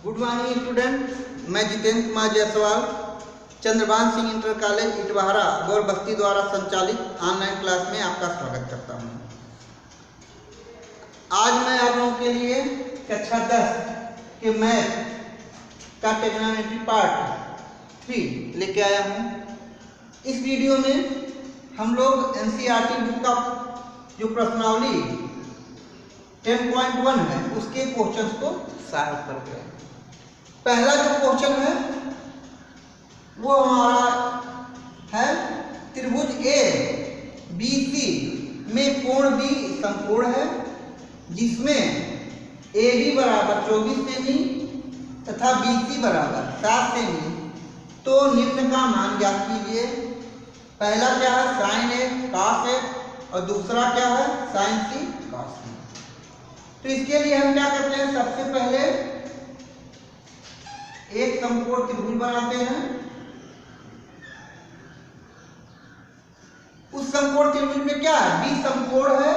Good morning student, मैं Jitendra Kumar Jaiswal Chandrabhan Singh inter college इटवाहरा गौर बस्ती द्वारा संचालित ऑनलाइन क्लास में आपका स्वागत करता हूं। आज मैं आप लोगों के लिए कक्षा 10 के मैथ का ट्रिग्नोमेट्री पार्ट 3 लेके आया हूं। इस वीडियो में हम लोग एनसीईआरटी बुक का जो प्रश्नावली 10.1 है उसके क्वेश्चंस को सॉल्व कर रहे हैं। पहला जो क्वेश्चन है वो हमारा है त्रिभुज ए बी सी में कोण बी समकोण है जिसमें ए बी बराबर 24 सेमी तथा बी सी बराबर 7 सेमी। तो निम्न का मान ज्ञात कीजिए। पहला क्या है साइन ए कॉस ए और दूसरा क्या है साइन सी कॉस सी। तो इसके लिए हम क्या करते हैं, सबसे पहले एक समकोण त्रिभुज बनाते हैं। उस समकोण त्रिभुज में क्या है बी समकोण है,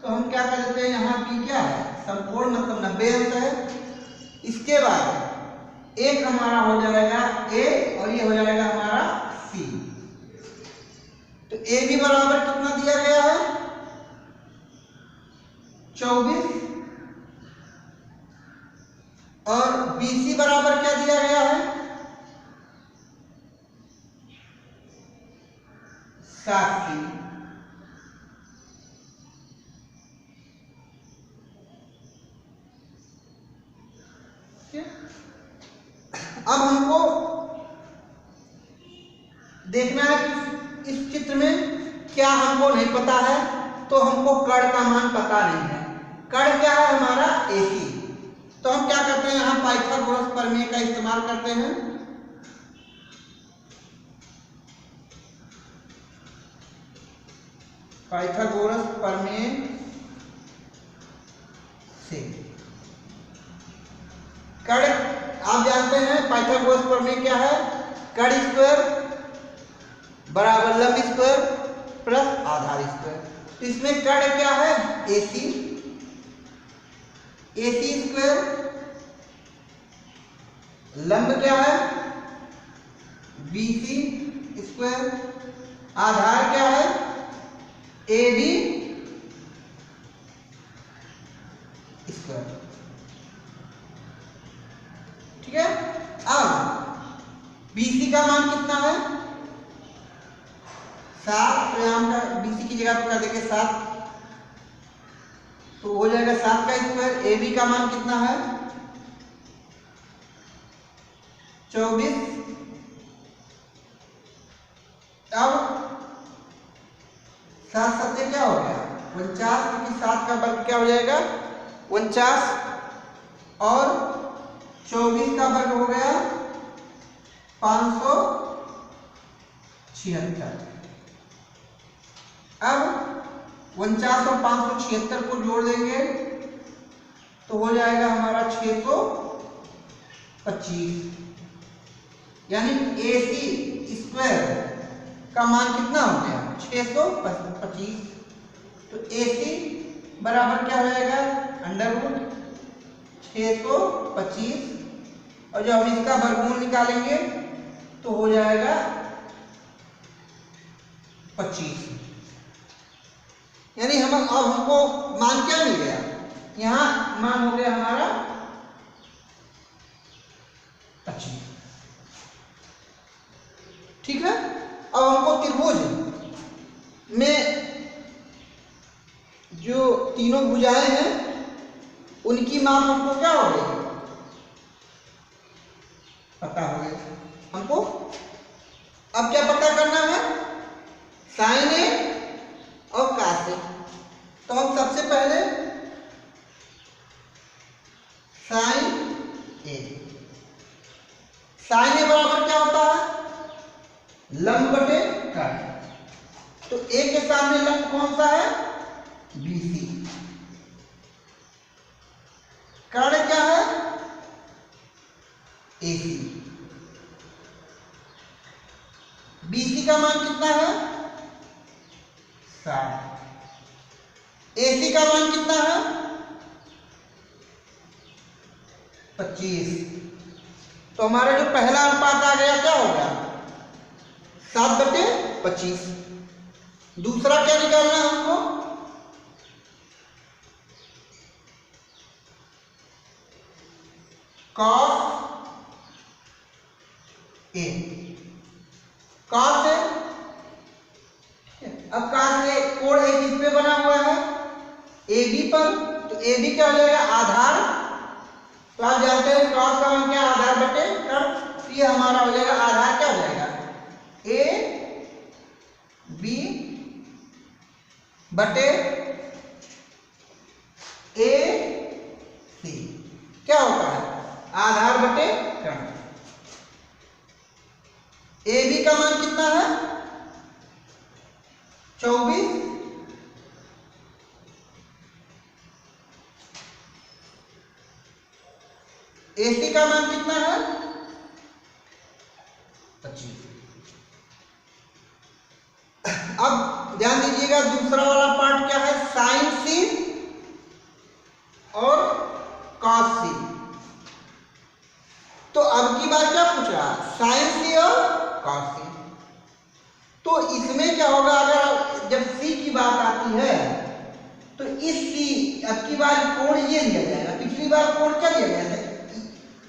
तो हम क्या कर देते हैं यहाँ बी क्या है समकोण मतलब 90 अंश है। इसके बाद एक हमारा हो जाएगा ए और ये हो जाएगा हमारा सी। तो ए बी बराबर कितना दिया गया है 24 और BC बराबर क्या दिया गया है 7 सी। अब हमको देखना है कि इस चित्र में क्या हमको नहीं पता है, तो हमको कर्ण का मान पता नहीं है। कर्ण क्या है हमारा AC। तो हम क्या करते हैं यहाँ पाइथागोरस प्रमेय का इस्तेमाल करते हैं। पाइथागोरस प्रमेय से कर्ण आप जानते हैं पाइथागोरस प्रमेय क्या है, कर्ण स्क्वायर बराबर लंब स्क्वायर प्लस आधार स्क्वायर। इसमें कर्ण क्या है AC स्क्वायर, लंब क्या है BC स्क्वायर, आधार क्या है AB स्क्वायर। ठीक है। अब BC का मान कितना है 7, तो यहाँ का BC की जगह पर कर देंगे 7, तो हो जाएगा 7 का स्क्वायर। ए बी का मान कितना है 24। अब 7 7 क्या हो गया 49, क्योंकि 7 का वर्ग क्या हो जाएगा 49 और 24 का वर्ग हो गया 576। अब 49 और 576 को जोड़ देंगे तो हो जाएगा हमारा 625, यानी AC स्क्वायर का मान कितना हो गया 625। तो AC बराबर क्या हो जाएगा √ 625 और जब हम इसका वर्गमूल निकालेंगे तो हो जाएगा 25। यानी हम अब हमको मान क्या मिल गया, यहां मान हो गया हमारा 25। ठीक है। अब हमको त्रिभुज में जो तीनों भुजाएं हैं उनकी मान हमको क्या हो गई पता हो गया हमको। अब क्या पता करना है साइन ए और कॉस ए। तो हम सबसे पहले साइन ए बराबर क्या होता है लंब बटे कर्ण। तो ए के सामने लंब कौन सा है BC। कर्ण क्या है AC। BC का मान कितना है 7। AC का मान कितना है 25। तो हमारा जो पहला अनुपात आ गया क्या हो गया 7/25। दूसरा क्या निकालना है हमको cos A। cos A, अब cos A कोण A किस पे बना हुआ है AB पर, तो AB क्या हो जाएगा आधार। तो आप जानते हैं cos का मान क्या आधार बटे कर्ण, तो ये हमारा हो जाएगा आधार क्या हो जाएगा AB बटे AC क्या होता है आधार बटे कर्ण। AB का मान कितना है 24, AC का मान कितना है 25। अब ध्यान दीजिएगा दूसरा वाला पार्ट क्या है साइन C और cos C। तो अब की बार क्या पूछ रहा है साइन C और cos C। तो इसमें क्या होगा अगर जब C की बात आती है तो इस C अब की बार कोण ये लिया जाएगा, पिछली बार कोण क्या लिया गया था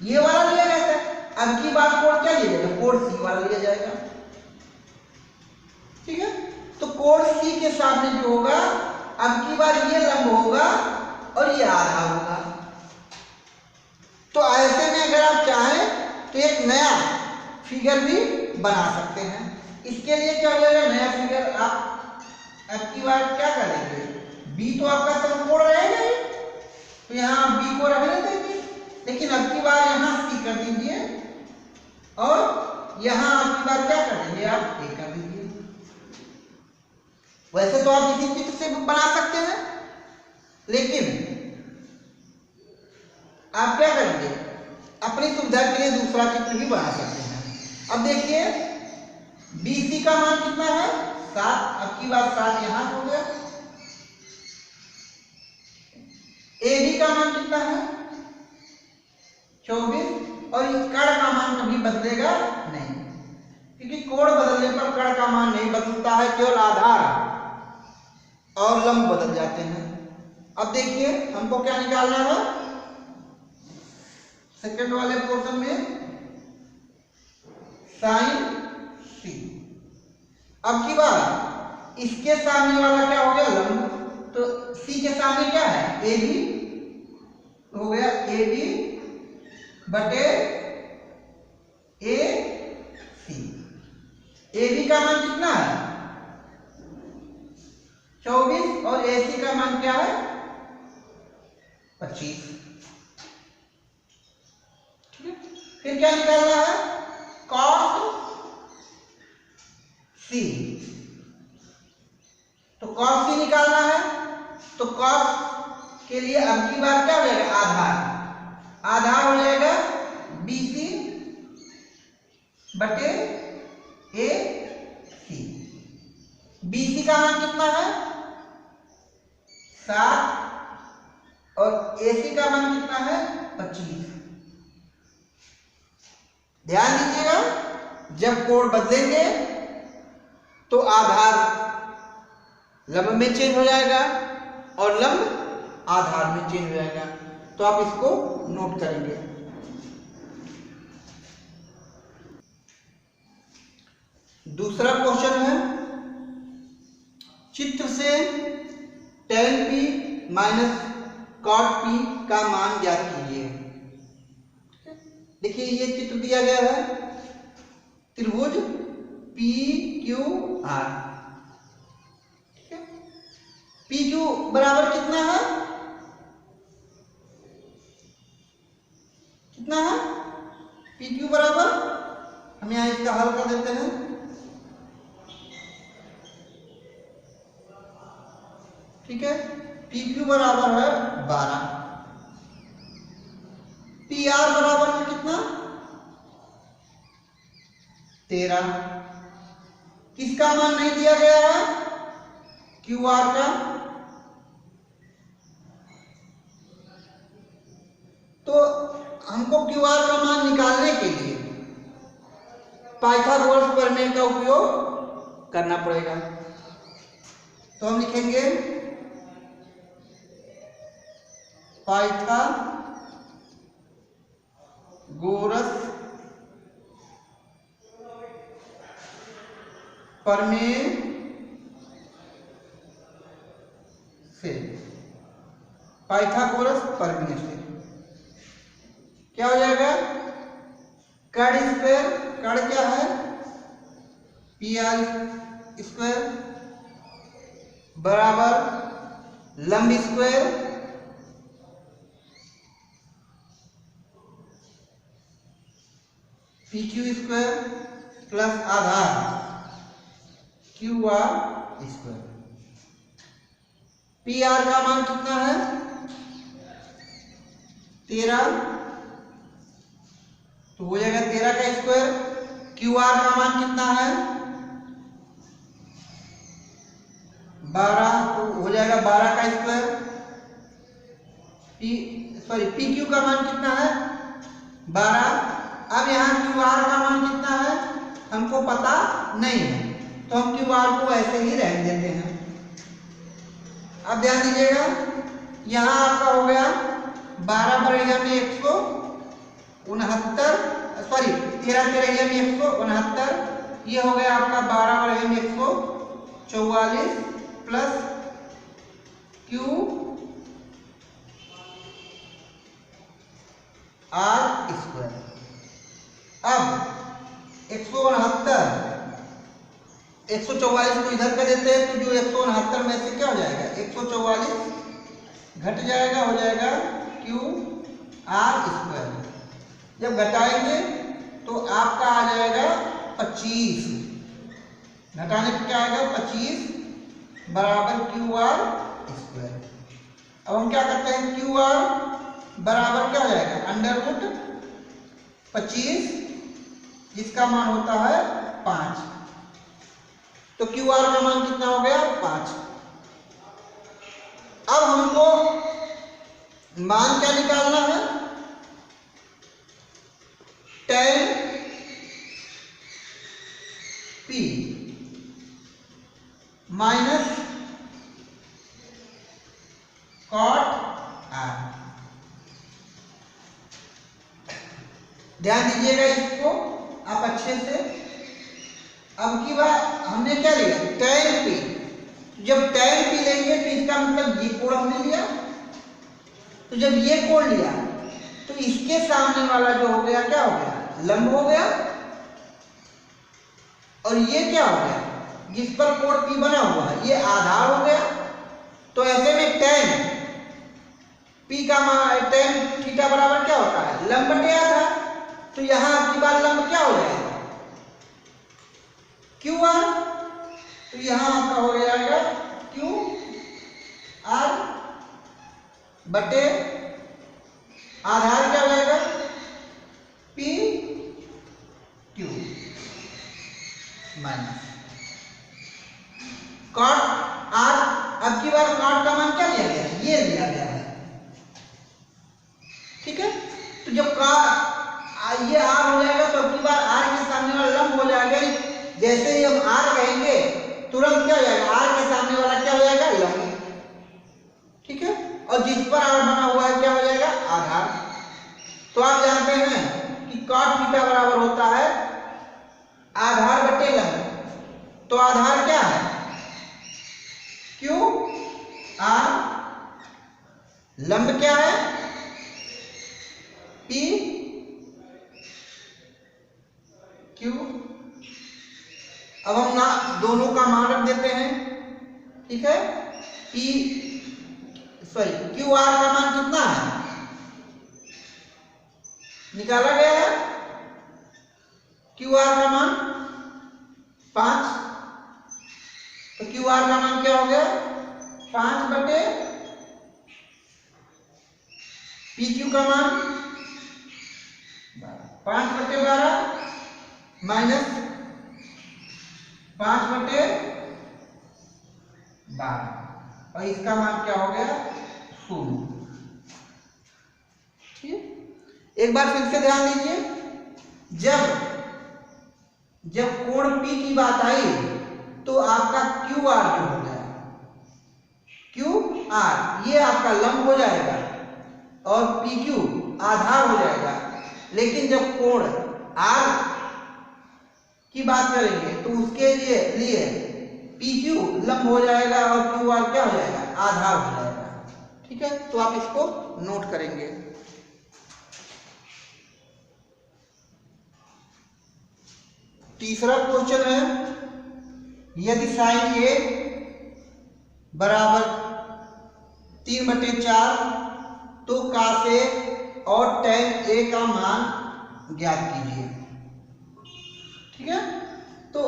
ये वाला लिया गया था, अब की बार कोण क्या लिया जाएगा कोण C वाला लिया जाएगा। ठीक है, तो कोण C के सामने जो होगा अब की बार ये लंब होगा और ये आधा होगा। तो ऐसे में अगर आप चाहें तो एक नया फिगर भी बना सकते हैं। इसके लिए क्या हो जाएगा नया फिगर आप अब की बार क्या करेंगे B तो आपका समकोण रहेगा ही, तो यहाँ B को रहने देंगे, लेकिन अब की बार यहाँ C कर दीजिए और यहाँ अब की बार क्या कर देंगे आप A कर दीजिए। वैसे तो आप इसी चित्र से बना सकते हैं, लेकिन आप क्या करेंगे अपनी सुविधा के लिए दूसरा चित्र भी बना सकते हैं। अब देखिए BC का मान कितना है 7, अब की बार 7 यहां हो गया। AB का मान कितना है 24 और इस कर्ण का मान कभी बदलेगा नहीं, क्योंकि कोण बदलने पर कर्ण का मान नहीं बदलता है, केवल आधार और लंब बदल जाते हैं। अब देखिए हमको क्या निकालना है सेकंड वाले पोर्शन में साइन C। अब की बार इसके सामने वाला क्या हो गया लंब, तो C के सामने क्या है AB हो गया AB बटे AC। AB का मान कितना है 24 और AC का मान क्या है 25। फिर क्या निकालना है cos C। तो cos C निकालना है, तो cos के लिए अब की बार क्या हो जाएगा आधार हो जाएगा BC बटे AC। BC का मान कितना है 7 और AC का मान कितना है 25। ध्यान दीजिएगा जब कोण बदलेंगे तो आधार लंब में चेंज हो जाएगा और लंब आधार में चेंज हो जाएगा, तो आप इसको नोट करेंगे। दूसरा क्वेश्चन है चित्र से tan P minus cot P का मान ज्ञात कीजिए। देखिए ये चित्र दिया गया है त्रिभुज PQR। ठीक है, PQ बराबर कितना है PQ बराबर हम यहां इसका हल कर देते हैं। ठीक है, PQ बराबर है 12, PR बराबर है कितना 13। किसका मान नहीं दिया गया है QR का, तो हमको QR का मान निकालने के लिए पाइथागोरस प्रमेय का उपयोग करना पड़ेगा। तो हम लिखेंगे पाइथागोरस प्रमेय से, पाइथागोरस प्रमेय से क्या हो जाएगा, कर्ण स्क्वायर, कर्ण क्या है PR स्क्वायर बराबर लंब स्क्वायर PQ स्क्वायर प्लस आधार QR स्क्वायर। PR का मान कितना है 13, तो हो जाएगा 13 का स्क्वायर। QR का मान कितना है 12, तो हो जाएगा 12 का स्क्वायर। PQ का मान कितना है 12। अब यहाँ QR का मान कितना है हमको पता नहीं है, तो हम QR को ऐसे ही रहने देते हैं। अब ध्यान दीजिएगा, यहाँ आपका हो गया 12 बरेगा में 169, सॉरी 13 बरेगा में 169, ये हो गया आपका 12 बरेगा में 144 प्लस QR स्क्वायर। अब 169 144 को इधर कर देते हैं, तो जो 169 में से क्या हो जाएगा 144 घट जाएगा, हो जाएगा QR स्क्वायर। जब घटाएंगे तो आपका आ जाएगा 25, घटाने पे क्या आएगा 25 बराबर QR स्क्वायर। अब हम क्या करते हैं QR बराबर क्या हो जाएगा अंडर रूट 25 जिसका मान होता है 5, तो QR का मान कितना हो गया 5। अब हमको मान क्या निकालना है, tan P minus cot R। ध्यान दीजिएगा इसको आप अच्छे से। अब की बार हमने क्या लिया tan P, जब tan P लेंगे तो इसका मतलब ये कोण हमने लिया, तो जब ये कोण लिया तो इसके सामने वाला जो हो गया क्या हो गया लंब हो गया, और ये क्या हो गया जिस पर कोण P बना हुआ है ये आधार हो गया। तो ऐसे में tan P का मान tan थीटा बराबर क्या होता है लंब बटे आधार, तो यहां आपकी बार लंब क्या हो जाएगा QR, तो यहां आपका हो जाएगा QR बटे आधार क्या हो जाएगा PQ माइनस cot R। अब की बार cot का मान क्या लिया गया ये लिया गया है, ठीक है। तो जब ये R हो जाएगा तो अब की बार R के सामने वाला लंब हो जाएगा, जैसे ही हम R कहेंगे तुरंत क्या हो जाएगा R के सामने वाला क्या हो जाएगा लंब, ठीक है। और जिस पर R बना हुआ है क्या हो जाएगा आधार। तो आप जानते हैं कि cot थीटा बराबर होता है आधार बटे लंब, तो आधार क्या है QR, लंब क्या है PQ। अब हम ना दोनों का मान रख देते हैं, ठीक है। QR का मान कितना है निकाला गया है, QR का मान 5, तो QR का मान क्या हो गया 5 बटे PQ का मान 5 बटे 12 माइनस 5 बटे 12, और इसका मान क्या हो गया 0, ठीक है। एक बार फिर से ध्यान दीजिए, जब कोण P की बात आई तो आपका QR जो हो गया, QR ये आपका लंब हो जाएगा और PQ आधार हो जाएगा। लेकिन जब कोण R की बात करेंगे तो उसके लिए PQ लंब हो जाएगा और QR क्या हो जाएगा, आधार हो जाएगा। ठीक है, तो आप इसको नोट करेंगे। तीसरा क्वेश्चन है, यदि साइन A बराबर 3/4 तो cos A और tan A का मान ज्ञात कीजिए। ठीक है, तो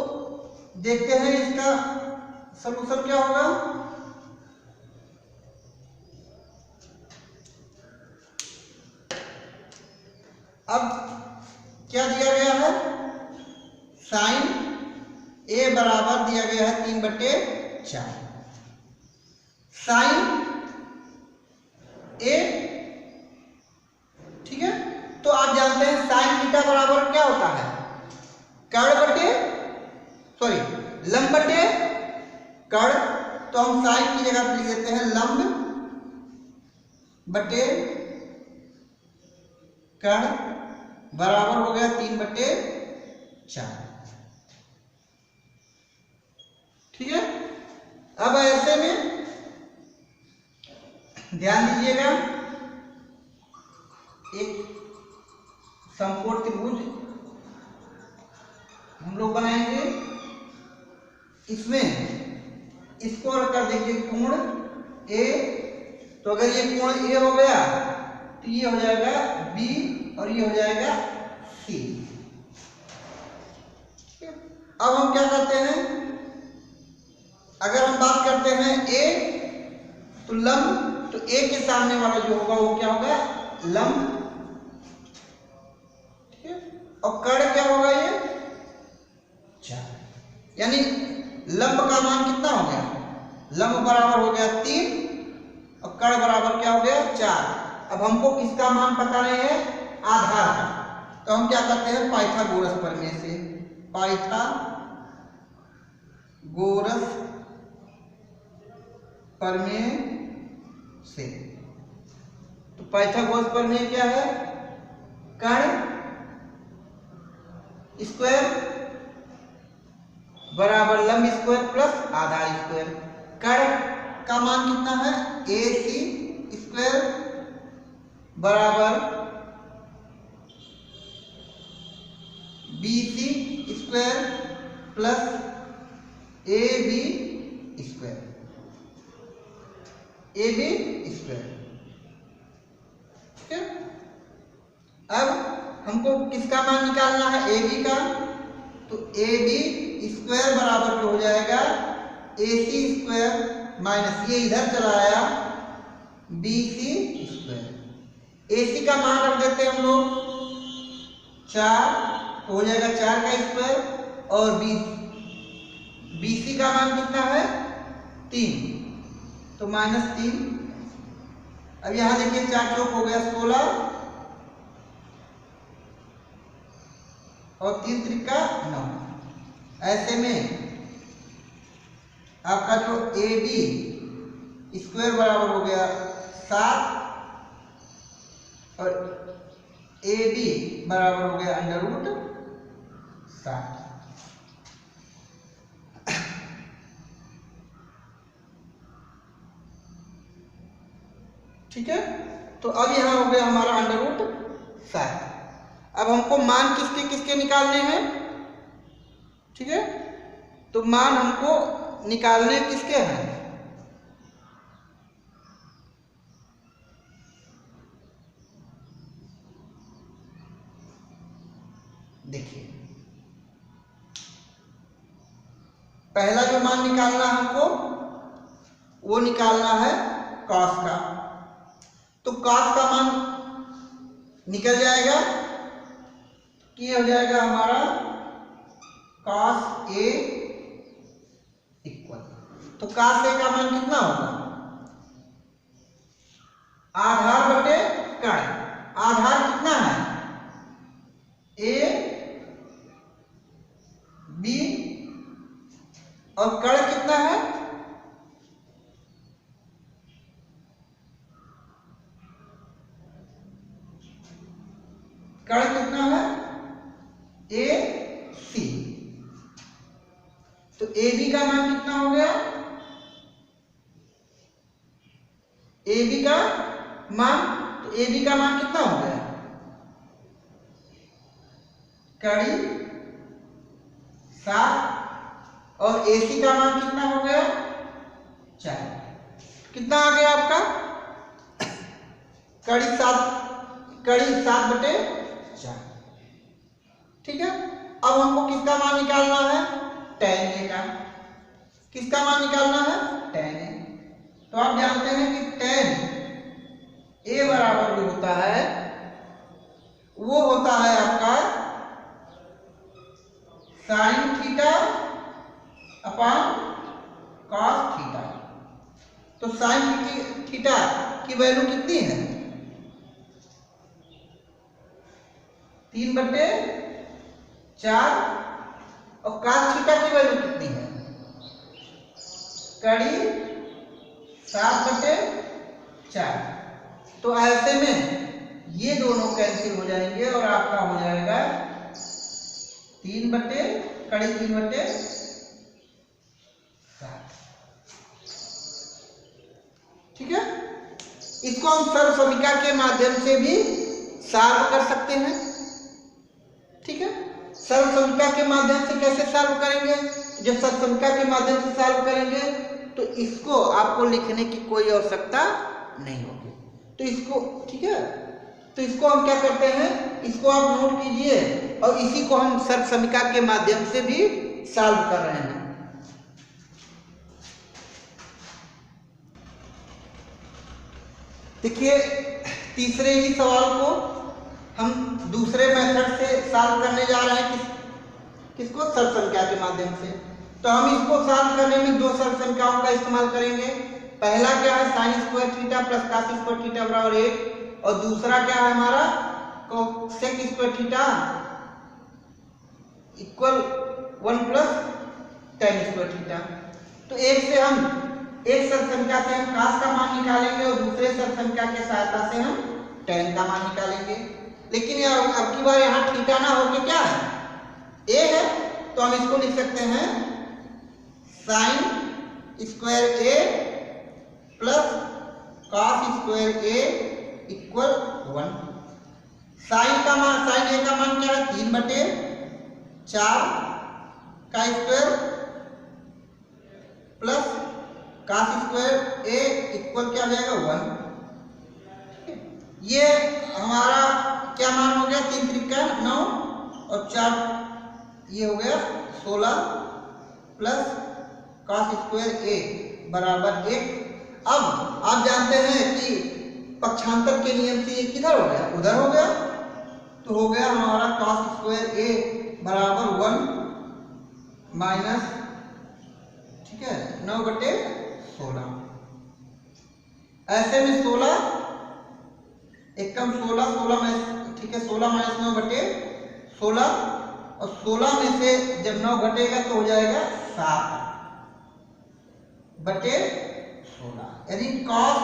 देखते हैं इसका सलूशन क्या होगा। अब क्या दिया गया है, साइन A बराबर दिया गया है 3/4। साइन A, ठीक है, तो आप जानते हैं साइन थीटा बराबर क्या होता है, लंब बटे कर्ण। तो हम साइन की जगह पर लिख देते हैं लंब बटे कर्ण बराबर हो गया 3/4। ठीक है, अब ऐसे में ध्यान दीजिएगा, एक समकोण त्रिभुज हम लोग बनाएंगे, इसमें इसको कर देंगे कोण A। तो अगर ये कोण A हो गया तो ये हो जाएगा B और ये हो जाएगा C। अब हम क्या करते हैं, अगर हम बात करते हैं A तो लंब, तो A के सामने वाला जो होगा वो क्या होगा, लंब। ठीक है, और कर्ण क्या होगा, ये 4। यानी लंब का मान कितना हो गया, लंब बराबर हो गया 3 और कर्ण बराबर क्या हो गया 4। अब हमको किसका मान पता नहीं है, आधार का, तो हम क्या करते हैं, पाइथागोरस प्रमेय से, पाइथागोरस प्रमेय से। तो पाइथागोरस प्रमेय क्या है, कर्ण स्क्वायर बराबर लंब स्क्वायर प्लस आधार स्क्वायर। कर्ण का मान कितना है, AC स्क्वायर बराबर BC square plus AB square, AB square. ठीक है, अब हमको किसका मान निकालना है, AB का। तो AB स्क्वायर बराबर हो जाएगा AC स्क्वायर माइनस ये इधर चला आया BC स्क्वायर। AC का मान रख देते हैं हम लोग 4, तो हो जाएगा 4 का स्क्वायर, और BC का मान कितना है 3, तो -3। अब यहां देखिए 4 चौक हो गया 16 और 3 त्रिका 9। ऐसे में आपका जो AB स्क्वायर बराबर हो गया 7 और AB बराबर हो गया √7। ठीक है, तो अब यहां हो गया हमारा √7। अब हमको मान किसके किसके निकालने हैं। ठीक है, तो मान हमको निकालने किसके हैं, देखिए पहला जो मान निकालना है हमको वो निकालना है cos का। तो cos का मान निकल जाएगा कि ये हो जाएगा हमारा cos A इक्वल, तो cos A का मान कितना होगा, आधार बटे कर्ण। आधार कितना है कण कितना है ए सी, तो ए बी का मान कितना हो गया, ए बी का मान, तो ए बी का मान कितना हो गया, कड़ी 7 और ए सी का मान कितना हो गया 4, कितना आ गया आपका कड़ी 7/4। ठीक है, अब हमको किसका मान निकालना है, tan a का, किसका मान निकालना है tan a। तो आप जानते हैं कि tan a बराबर जो होता है वो होता है आपका sin theta upon cos theta. तो sin थीटा की वैल्यू कितनी है 3/4 और cos थीटा की वैल्यू कितनी है कड़ी 7/4। तो ऐसे में ये दोनों कैंसिल हो जाएंगे और आपका हो जाएगा 3/7। ठीक है, इसको हम सर्व समीकरण के माध्यम से भी सॉल्व कर सकते हैं। ठीक है, सर्व समीकरण के माध्यम से कैसे सॉल्व करेंगे, जब सर्व समीकरण के माध्यम से सॉल्व करेंगे तो इसको आपको लिखने की कोई आवश्यकता नहीं होगी। तो इसको, ठीक है, तो इसको हम क्या करते हैं, इसको आप नोट कीजिए और इसी को हम सर्व समीकरण के माध्यम से भी सॉल्व कर रहे हैं। देखिए, तीसरे ही सवाल को हम दूसरे मेथड से सॉल्व करने जा रहे हैं, किसको सर्व समीकरण के माध्यम से। तो हम इसको सॉल्व करने में दो सर्व समीकरणों का इस्तेमाल करेंगे। पहला क्या है sin square theta plus cos square theta बराबर 1 और दूसरा क्या है हमारा sec square theta equal 1 plus tan square theta. तो एक सर्व समीकरण से हम cos का मान निकालेंगे और दूसरे सर्व समीकरण की सहायता से हम tan का मान निकालेंगे। लेकिन अब की बार यहाँ थीटा ना होके क्या है a है, तो हम इसको लिख सकते हैं sin square a plus cos square a equal 1। sin a का मान क्या है 3/4 का square plus cos square a equal क्या हो जाएगा 1। ये हमारा क्या मान हो गया, 3 त्रिका 9 और 4 ये हो गया 16 प्लस cos स्क्वायर a बराबर 1। अब आप जानते हैं कि पक्षांतर के नियम से ये किधर हो गया, उधर हो गया, तो हो गया हमारा cos स्क्वायर a बराबर 1 माइनस, ठीक है, 9/16। ऐसे में 16 एकम 16 में, ठीक है, 16 माइनस 9/16 और 16 में से जब 9 घटेगा तो हो जाएगा 7/16, यानी cos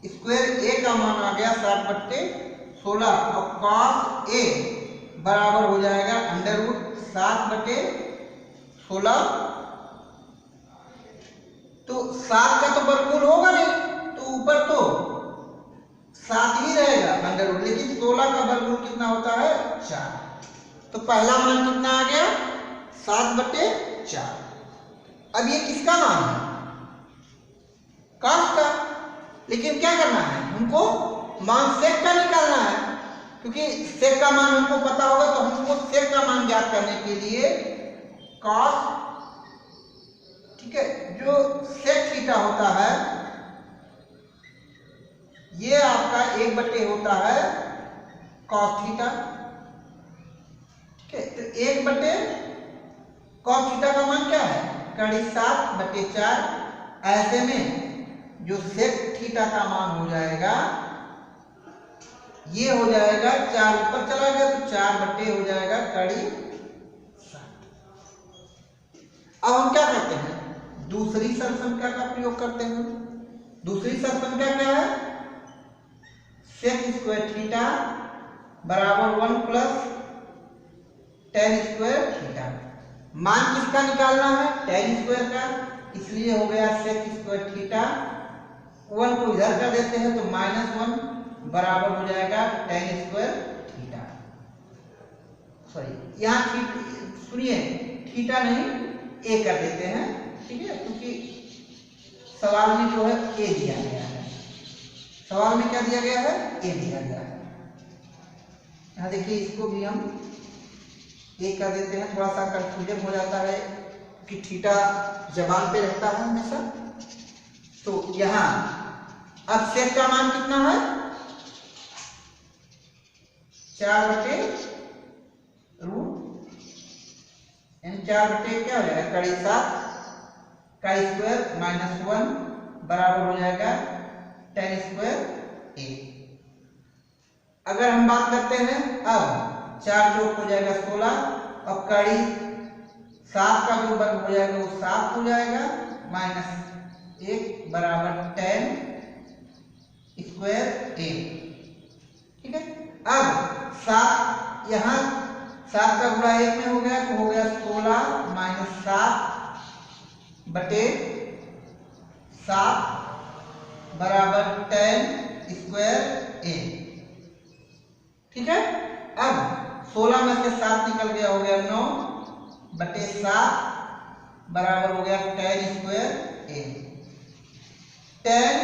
स्क्वायर a का मान आ गया 7/16 और cos a बराबर हो जाएगा √7/16। तो 7 का तो वर्गमूल होगा नहीं, तो ऊपर तो 7 ही रहेगा √, लेकिन 16 का वर्गमूल कितना होता है 4। तो पहला मान कितना आ गया 7/4। अब ये किसका मान है, cos का, लेकिन क्या करना है हमको मान sec का निकालना है, क्योंकि sec का मान हमको पता होगा। तो हमको sec का मान ज्ञात करने के लिए cos, ठीक है, जो sec थीटा होता है ये आपका 1/, होता है cos थीटा। ठीक है, तो 1/, cos थीटा का मान क्या है कड़ी 7/4। ऐसे में जो sec थीटा का मान हो जाएगा ये हो जाएगा 4 ऊपर चला गया तो 4/, हो जाएगा कड़ी 7। अब हम क्या करते हैं, दूसरी सर्व समीकरण का प्रयोग करते हैं। दूसरी सर्व समीकरण क्या है, sec स्क्वायर थीटा बराबर 1 प्लस tan स्क्वायर थीटा। मान किसका निकालना है? tan स्क्वायर का, इसलिए हो गया sec स्क्वायर थीटा। 1 को इधर कर देते हैं तो -1 बराबर हो जाएगा tan स्क्वायर थीटा। सॉरी, यहाँ सुनिए, थीटा नहीं ए कर देते हैं, ठीक है, क्योंकि सवाल में जो है ए दिया गया है। सवाल में क्या दिया गया है? ए दिया गया है। यहाँ देखिए, इसको भी हम ए कर देते हैं, थोड़ा सा कंफ्यूजन हो जाता है कि थीटा जबान पे रहता है हमेशा। तो यहाँ अब सेक का मान कितना है? 4/रूट, यानी 4 क्या हो जाएगा? कड़ी 7 का स्क्वायर -1 बराबर हो जाएगा tan स्क्वायर ए। अगर हम बात करते हैं, अब 4 चौक हो जाएगा 16, अब कड़ी 7 का जो वर्ग हो जाएगा वो 7 हो जाएगा, -1 बराबर tan स्क्वायर ए। ठीक है, अब 7 यहाँ 7 का गुणा 1 में हो गया तो हो गया 16 - 7/7 बराबर tan स्क्वायर ए। ठीक है, अब 16 में से 7 निकल गया, हो गया 9/7 बराबर हो गया tan स्क्वायर ए। tan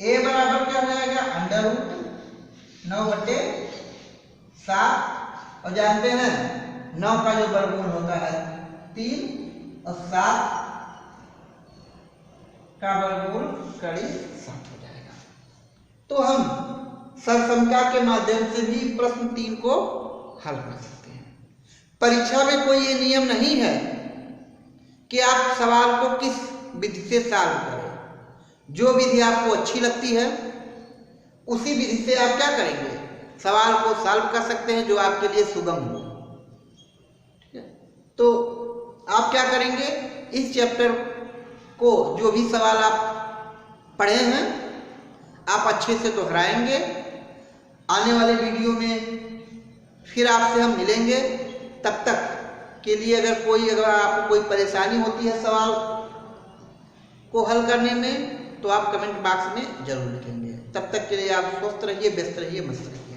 ए बराबर क्या हो जाएगा? √9/7। और जानते हैं 9 का जो वर्गमूल होता है 3 और 7 का वर्गमूल कड़ी 7 हो जाएगा। तो हम सरसंख्या के माध्यम से भी प्रश्न 3 को हल कर सकते हैं। परीक्षा में कोई ये नियम नहीं है कि आप सवाल को किस विधि से सॉल्व करें। जो विधि आपको अच्छी लगती है उसी विधि से आप क्या करेंगे? सवाल को सॉल्व कर सकते हैं, जो आपके लिए सुगम हो। ठीक है, तो आप क्या करेंगे? इस चैप्टर को जो भी सवाल आप पढ़े हैं आप अच्छे से दोहराएंगे। आने वाले वीडियो में फिर आपसे हम मिलेंगे। तब तक के लिए अगर आपको कोई परेशानी होती है सवाल को हल करने में तो आप कमेंट बॉक्स में जरूर लिखेंगे। तब तक के लिए आप स्वस्थ रहिए, व्यस्त रहिए, मस्त रहिए।